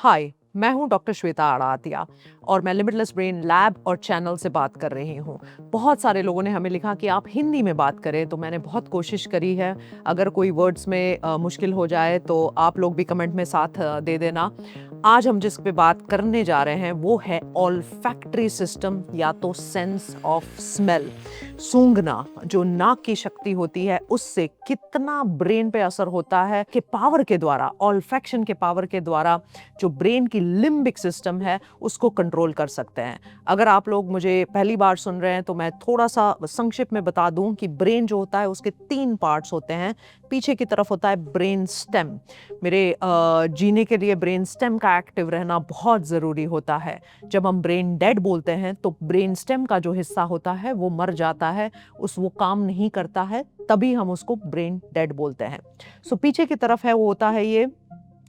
हाय, मैं हूं डॉक्टर श्वेता आड़ातिया और मैं लिमिटलेस ब्रेन लैब और चैनल से बात कर रही हूं। बहुत सारे लोगों ने हमें लिखा कि आप हिंदी में बात करें, तो मैंने बहुत कोशिश करी है। अगर कोई वर्ड्स में मुश्किल हो जाए तो आप लोग भी कमेंट में साथ दे देना। आज हम जिस पे बात करने जा रहे हैं वो है ऑल्फैक्टरी सिस्टम या तो सेंस ऑफ स्मेल। सूंघना, जो नाक की शक्ति होती है, उससे कितना ब्रेन पे असर होता है कि पावर के द्वारा, ऑल्फैक्शन के पावर के द्वारा जो ब्रेन की लिम्बिक सिस्टम है उसको कंट्रोल कर सकते हैं। अगर आप लोग मुझे पहली बार सुन रहे हैं तो मैं थोड़ा सा संक्षिप्त में बता दूं कि ब्रेन जो होता है उसके 3 पार्ट्स होते हैं। पीछे की तरफ होता है ब्रेन स्टेम। मेरे जीने के लिए ब्रेन स्टेम का एक्टिव रहना बहुत ज़रूरी होता है। जब हम ब्रेन डेड बोलते हैं तो ब्रेन स्टेम का जो हिस्सा होता है वो मर जाता है, वो काम नहीं करता है, तभी हम उसको ब्रेन डेड बोलते हैं। सो पीछे की तरफ है वो होता है ये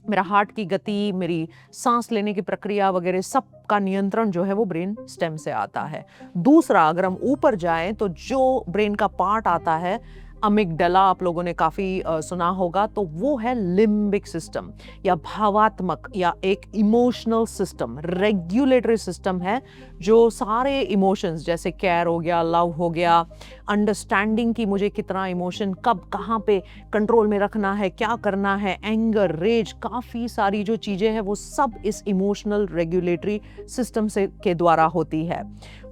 मेरा हार्ट की गति, मेरी सांस लेने की प्रक्रिया वगैरह सब का नियंत्रण जो है वो ब्रेन स्टेम से आता है। दूसरा, अगर हम ऊपर जाएं तो जो ब्रेन का पार्ट आता है, अमिगडाला, आप लोगों ने काफ़ी सुना होगा, तो वो है लिम्बिक सिस्टम या भावात्मक या एक इमोशनल सिस्टम, रेगुलेटरी सिस्टम है जो सारे इमोशंस जैसे केयर हो गया, लव हो गया, अंडरस्टैंडिंग की मुझे कितना इमोशन कब कहाँ पे कंट्रोल में रखना है, क्या करना है, एंगर, रेज, काफ़ी सारी जो चीज़ें हैं वो सब इस इमोशनल रेगुलेटरी सिस्टम से के द्वारा होती है।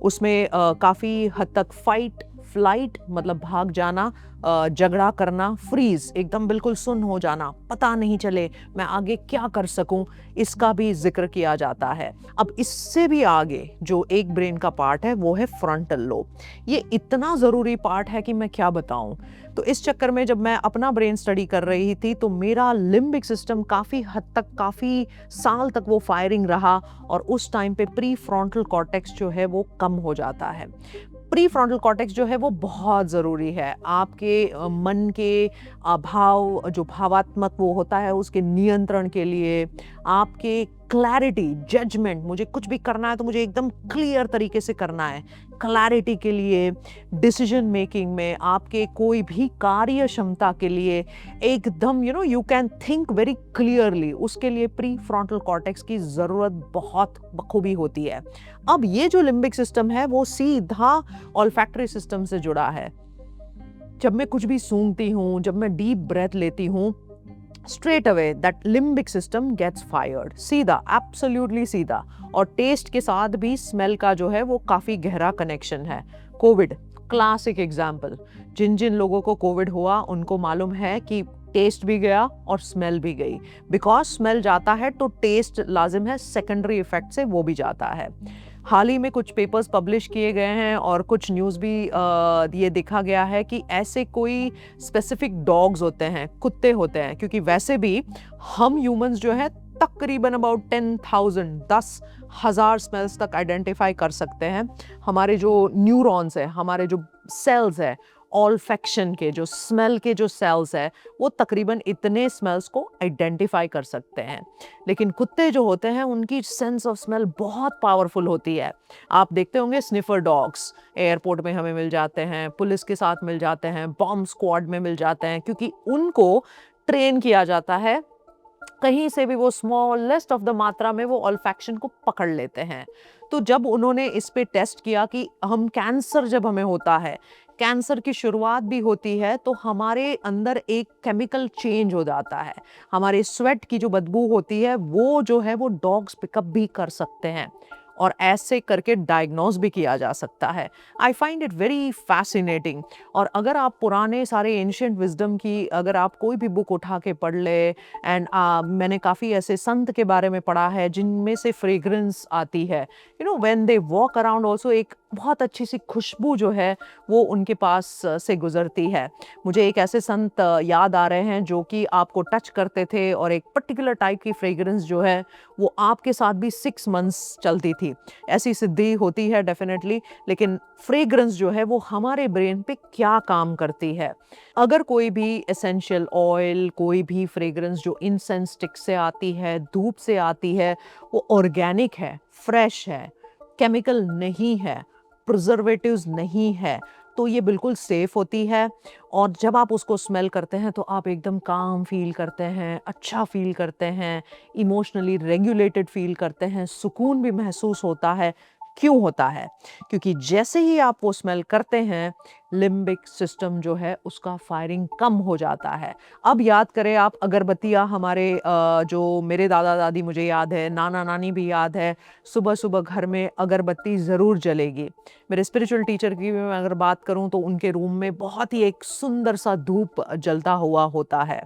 उसमें काफ़ी हद तक फाइट फ्लाइट मतलब भाग जाना, झगड़ा करना, फ्रीज एकदम बिल्कुल सुन्न हो जाना, पता नहीं चले मैं आगे क्या कर सकूं, इसका भी जिक्र किया जाता है। अब इससे भी आगे जो एक ब्रेन का पार्ट है वो है फ्रंटल लोब। ये इतना ज़रूरी पार्ट है कि मैं क्या बताऊं। तो इस चक्कर में जब मैं अपना ब्रेन स्टडी कर रही थी तो मेरा लिम्बिक सिस्टम काफ़ी हद तक, काफ़ी साल तक वो फायरिंग रहा और उस टाइम पे प्री फ्रंटल कॉर्टेक्स जो है वो कम हो जाता है। प्री फ्रंटल कॉर्टेक्स जो है वो बहुत ज़रूरी है आपके मन के भाव, जो भावात्मक वो होता है उसके नियंत्रण के लिए, आपके क्लैरिटी, जजमेंट, मुझे कुछ भी करना है तो मुझे एकदम क्लियर तरीके से करना है, क्लैरिटी के लिए, डिसीजन मेकिंग में, आपके कोई भी कार्य क्षमता के लिए, एकदम you can think very clearly, उसके लिए प्री फ्रंटल कॉर्टेक्स की ज़रूरत बहुत बखूबी होती है। अब ये जो लिम्बिक सिस्टम है वो सीधा ऑल्फैक्टरी सिस्टम से जुड़ा है। जब मैं कुछ भी सूंघती हूँ, जब मैं डीप ब्रेथ लेती हूँ, straight away that limbic system gets fired, सीधा, एब्सोल्युटली सीधा। और टेस्ट के साथ भी स्मेल का जो है वो काफ़ी गहरा कनेक्शन है। Covid classic example. जिन जिन लोगों को कोविड हुआ उनको मालूम है कि टेस्ट भी गया और स्मेल भी गई। बिकॉज स्मेल जाता है तो टेस्ट लाजिम है, सेकेंडरी इफेक्ट से वो भी जाता है। हाल ही में कुछ पेपर्स पब्लिश किए गए हैं और कुछ न्यूज़ भी ये देखा गया है कि ऐसे कोई स्पेसिफिक डॉग्स होते हैं, कुत्ते होते हैं, क्योंकि वैसे भी हम ह्यूमंस जो है तकरीबन अबाउट 10,000 स्मेल्स तक आइडेंटिफाई कर सकते हैं। हमारे जो न्यूरॉन्स है, हमारे जो सेल्स है, ऑल्फैक्शन के जो स्मेल के जो सेल्स है, वो तकरीबन इतने स्मेल्स को आइडेंटिफाई कर सकते हैं। लेकिन कुत्ते जो होते हैं उनकी सेंस ऑफ स्मेल बहुत पावरफुल होती है। आप देखते होंगे स्निफर डॉग्स एयरपोर्ट में हमें मिल जाते हैं, पुलिस के साथ मिल जाते हैं, बॉम्ब स्क्वाड में मिल जाते हैं, क्योंकि उनको ट्रेन किया जाता है, कहीं से भी वो स्मॉलेस्ट ऑफ द मात्रा में वो ऑल्फैक्शन को पकड़ लेते हैं। तो जब उन्होंने इस पे टेस्ट किया कि हम कैंसर, जब हमें होता है, कैंसर की शुरुआत भी होती है तो हमारे अंदर एक केमिकल चेंज हो जाता है, हमारे स्वेट की जो बदबू होती है वो जो है वो डॉग्स पिकअप भी कर सकते हैं और ऐसे करके डायग्नोज भी किया जा सकता है। I find it very fascinating. और अगर आप पुराने सारे एंशिएंट विजडम की अगर आप कोई भी बुक उठा के पढ़ ले, एंड मैंने काफ़ी ऐसे संत के बारे में पढ़ा है जिनमें से फ्रेग्रेंस आती है, when they walk around also, एक बहुत अच्छी सी खुशबू जो है वो उनके पास से गुजरती है। मुझे एक ऐसे संत याद आ रहे हैं जो कि आपको टच करते थे और एक पर्टिकुलर टाइप की फ्रेग्रेंस जो है वो आपके साथ भी 6 मंथ्स चलती थी। ऐसी सिद्धि होती है डेफिनेटली, लेकिन फ्रेग्रेंस जो है वो हमारे ब्रेन पे क्या काम करती है। अगर कोई भी एसेंशियल ऑयल, कोई भी फ्रेग्रेंस जो इंसेंस स्टिक से आती है, धूप से आती है, वो ऑर्गेनिक है, फ्रेश है, केमिकल नहीं है, प्रिजर्वेटिव्स नहीं है, तो तो ये बिल्कुल सेफ़ होती है और जब आप उसको स्मेल करते हैं तो आप एकदम काम फ़ील करते हैं, अच्छा फ़ील करते हैं, इमोशनली रेगुलेटेड फ़ील करते हैं, सुकून भी महसूस होता है। क्यों होता है? क्योंकि जैसे ही आप वो स्मेल करते हैं, लिम्बिक सिस्टम जो है उसका फायरिंग कम हो जाता है। अब याद करें आप अगरबत्तियाँ हमारे जो मेरे दादा-दादी मुझे याद है, नाना-नानी भी याद है, सुबह-सुबह घर में अगरबत्ती ज़रूर जलेगी। मेरे स्पिरिचुअल टीचर की भी मैं अगर बात करूँ तो उनके रूम में बहुत ही एक सुंदर सा धूप जलता हुआ होता है।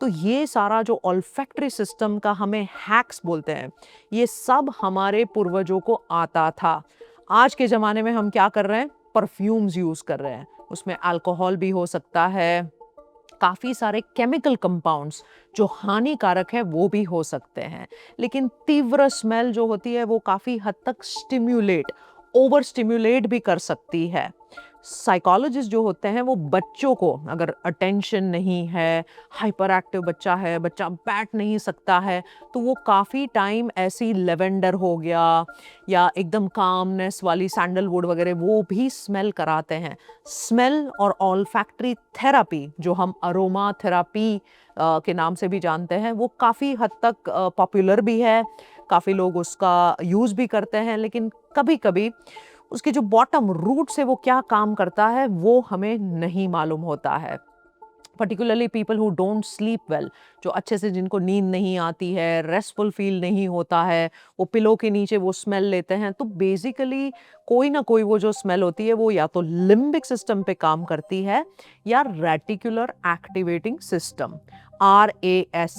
तो ये सारा जो ऑल्फैक्टरी सिस्टम का हमें हैक्स बोलते हैं, ये सब हमारे पूर्वजों को आता था। आज के ज़माने में हम क्या कर रहे हैं? परफ्यूम्स यूज़ कर रहे हैं। उसमें अल्कोहल भी हो सकता है, काफ़ी सारे केमिकल कंपाउंड्स जो हानिकारक है वो भी हो सकते हैं। लेकिन तीव्र स्मेल जो होती है वो काफ़ी हद तक ओवर स्टिम्युलेट भी कर सकती है। साइकोलॉजिस्ट जो होते हैं वो बच्चों को अगर अटेंशन नहीं है, हाइपर एक्टिव बच्चा है, बच्चा बैठ नहीं सकता है, तो वो काफ़ी टाइम ऐसी लेवेंडर हो गया या एकदम कामनेस वाली सैंडलवुड वगैरह वो भी स्मेल कराते हैं। स्मेल और ऑल्फैक्टरी थेरेपी जो हम अरोमा थेरेपी के नाम से भी जानते हैं, वो काफ़ी हद तक पॉपुलर भी है, काफ़ी लोग उसका यूज़ भी करते हैं, लेकिन कभी-कभी उसकी जो बॉटम रूट से वो क्या काम करता है वो हमें नहीं मालूम होता है। Particularly people who don't sleep well, जो अच्छे से जिनको नींद नहीं आती है, रेस्टफुल फील नहीं होता है, वो पिलो के नीचे वो स्मेल लेते हैं, तो बेसिकली कोई ना कोई वो जो स्मेल होती है वो या तो लिम्बिक सिस्टम पे काम करती है या reticular activating system, RAS।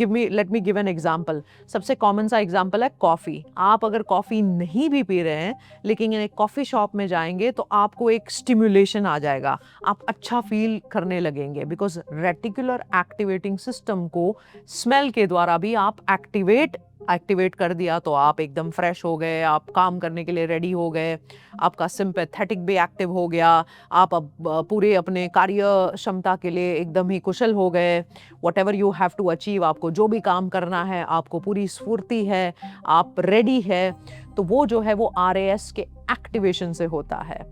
Let me give an example. सबसे कॉमन सा एग्जाम्पल है कॉफ़ी। आप अगर कॉफ़ी नहीं भी पी रहे हैं लेकिन एक कॉफ़ी शॉप में जाएंगे तो आपको एक स्टिम्युलेशन आ जाएगा, आप अच्छा फील करने लगेंगे, बिकॉज रेटिकुलर एक्टिवेटिंग सिस्टम को स्मेल के द्वारा भी आप एक्टिवेट कर दिया तो आप एकदम फ्रेश हो गए, आप काम करने के लिए रेडी हो गए, आपका सिंपैथेटिक भी एक्टिव हो गया, आप अब पूरे अपने कार्य क्षमता के लिए एकदम ही कुशल हो गए। Whatever you have to achieve, आपको जो भी काम करना है, आपको पूरी स्फूर्ति है, आप रेडी है, तो वो जो है वो RAS के एक्टिवेशन से होता है।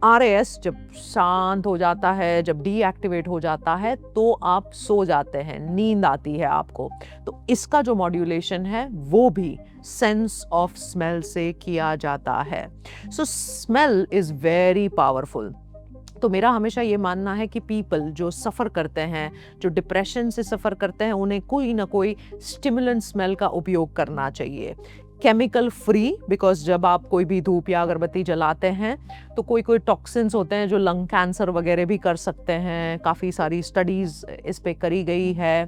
RAS जब शांत हो जाता है, जब डीएक्टिवेट हो जाता है तो आप सो जाते हैं, नींद आती है आपको। तो इसका जो मॉड्यूलेशन है वो भी सेंस ऑफ स्मेल से किया जाता है। सो स्मेल इज वेरी पावरफुल। तो मेरा हमेशा ये मानना है कि पीपल जो सफ़र करते हैं, जो डिप्रेशन से सफ़र करते हैं, उन्हें कोई ना कोई स्टिमुलेंट स्मेल का उपयोग करना चाहिए। केमिकल फ्री, बिकॉज जब आप कोई भी धूप या अगरबत्ती जलाते हैं तो कोई कोई टॉक्सिन्स होते हैं जो लंग कैंसर वगैरह भी कर सकते हैं। काफ़ी सारी स्टडीज़ इस पे करी गई है।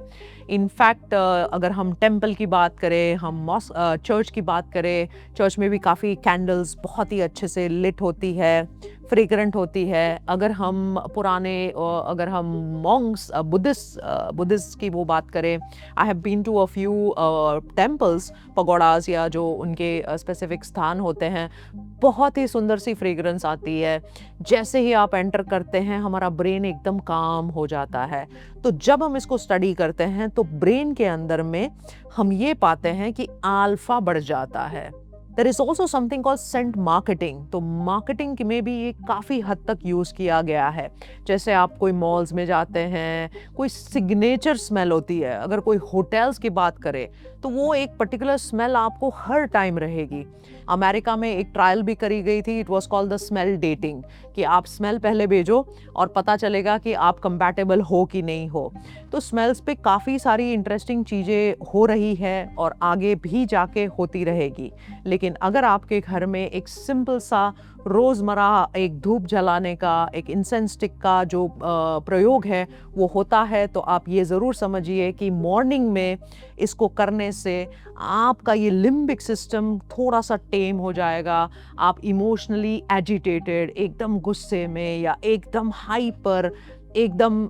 इनफैक्ट अगर हम टेम्पल की बात करें, हम चर्च की बात करें, चर्च में भी काफ़ी कैंडल्स बहुत ही अच्छे से लिट होती है, फ्रेग्रेंट होती है। अगर हम अगर हम मॉन्क्स बुद्धिस्ट की वो बात करें, I have been to a few temples, pagodas या जो उनके स्पेसिफिक स्थान होते हैं, बहुत ही सुंदर सी फ्रेग्रेंस आती है। जैसे ही आप एंटर करते हैं हमारा ब्रेन एकदम काम हो जाता है। तो जब हम इसको स्टडी करते हैं तो ब्रेन के अंदर में हम ये पाते हैं कि अल्फा बढ़ जाता है। There is also something called scent marketing. तो मार्केटिंग में भी ये काफ़ी हद तक यूज़ किया गया है। जैसे आप कोई मॉल्स में जाते हैं, कोई सिग्नेचर स्मेल होती है। अगर कोई होटल्स की बात करें तो वो एक पर्टिकुलर स्मेल आपको हर टाइम रहेगी। अमेरिका में एक ट्रायल भी करी गई थी, it was called the smell dating, कि आप स्मेल पहले भेजो और पता चलेगा कि आप कंपैटिबल हो कि नहीं हो। तो स्मेल्स पे काफ़ी सारी इंटरेस्टिंग चीज़ें हो रही है और आगे भी जाके होती रहेगी। लेकिन अगर आपके घर में एक सिंपल सा रोज़मर्रा एक धूप जलाने का, एक इंसेंस स्टिक का जो प्रयोग है वो होता है, तो आप ये ज़रूर समझिए कि मॉर्निंग में इसको करने से आपका ये लिम्बिक सिस्टम थोड़ा सा टेम हो जाएगा। आप इमोशनली एजिटेटेड, एकदम गुस्से में या एकदम हाइपर, एकदम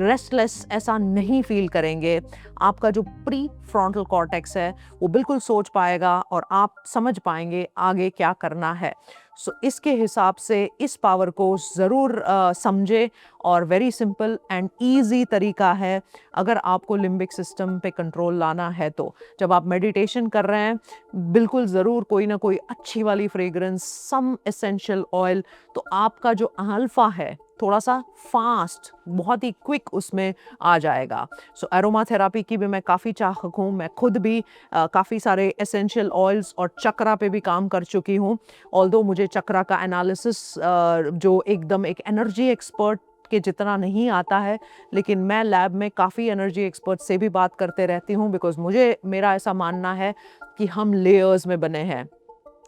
रेस्टलेस ऐसा नहीं फील करेंगे। आपका जो प्री फ्रंटल कॉर्टेक्स है वो बिल्कुल सोच पाएगा और आप समझ पाएंगे आगे क्या करना है। सो इसके हिसाब से इस पावर को ज़रूर समझे और वेरी सिंपल एंड ईजी तरीका है अगर आपको लिम्बिक सिस्टम पे कंट्रोल लाना है। तो जब आप मेडिटेशन कर रहे हैं, बिल्कुल ज़रूर कोई ना कोई अच्छी वाली फ्रेग्रेंस, सम एसेंशियल ऑयल, तो आपका जो अल्फा है थोड़ा सा फास्ट, बहुत ही क्विक उसमें आ जाएगा। सो एरोमा थेरापी की भी मैं काफ़ी चाहक हूँ। मैं खुद भी काफ़ी सारे एसेंशियल ऑयल्स और चक्रा पे भी काम कर चुकी हूँ। ऑल्दो मुझे चक्रा का एनालिसिस जो एकदम एक एनर्जी एक्सपर्ट के जितना नहीं आता है, लेकिन मैं लैब में काफ़ी एनर्जी एक्सपर्ट से भी बात करते रहती हूँ, बिकॉज मेरा ऐसा मानना है कि हम लेयर्स में बने हैं।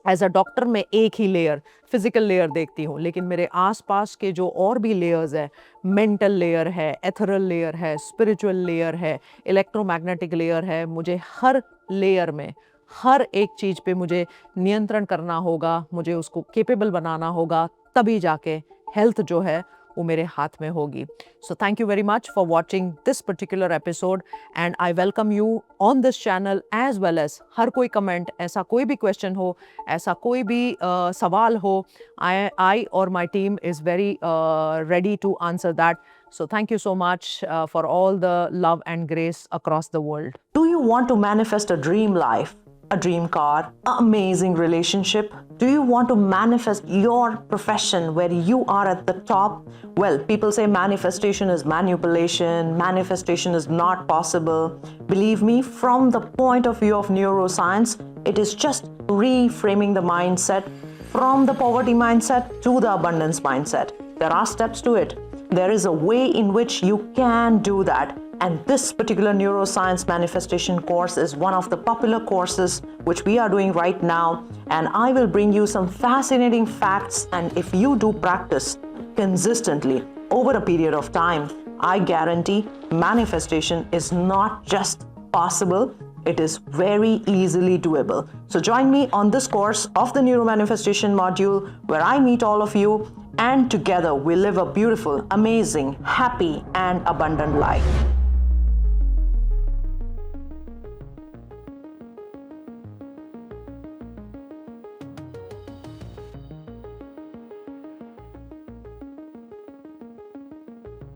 एज अ डॉक्टर मैं एक ही लेयर, फिजिकल लेयर देखती हूँ, लेकिन मेरे आसपास के जो और भी लेयर्स है, मेंटल लेयर है, एथरल लेयर है, स्पिरिचुअल लेयर है, इलेक्ट्रोमैग्नेटिक लेयर है, मुझे हर लेयर में हर एक चीज़ पे मुझे नियंत्रण करना होगा, मुझे उसको केपेबल बनाना होगा, तभी जाके हेल्थ जो है वो मेरे हाथ में होगी। So thank you very much for watching this particular episode and I welcome you on this channel as well as हर कोई कमेंट, ऐसा कोई भी क्वेश्चन हो, ऐसा कोई भी सवाल हो, आई और my team is very ready to answer that. So thank you so much for all the love and grace across the world. Do you want to manifest a dream life, a dream car, an amazing relationship? Do you want to manifest your profession where you are at the top? Well, people say manifestation is manipulation, manifestation is not possible. Believe me, from the point of view of neuroscience, it is just reframing the mindset from the poverty mindset to the abundance mindset. There are steps to it. There is a way in which you can do that. And this particular neuroscience manifestation course is one of the popular courses which we are doing right now. And I will bring you some fascinating facts. And if you do practice consistently over a period of time, I guarantee manifestation is not just possible, it is very easily doable. So join me on this course of the Neuromanifestation module where I meet all of you and together we live a beautiful, amazing, happy and abundant life.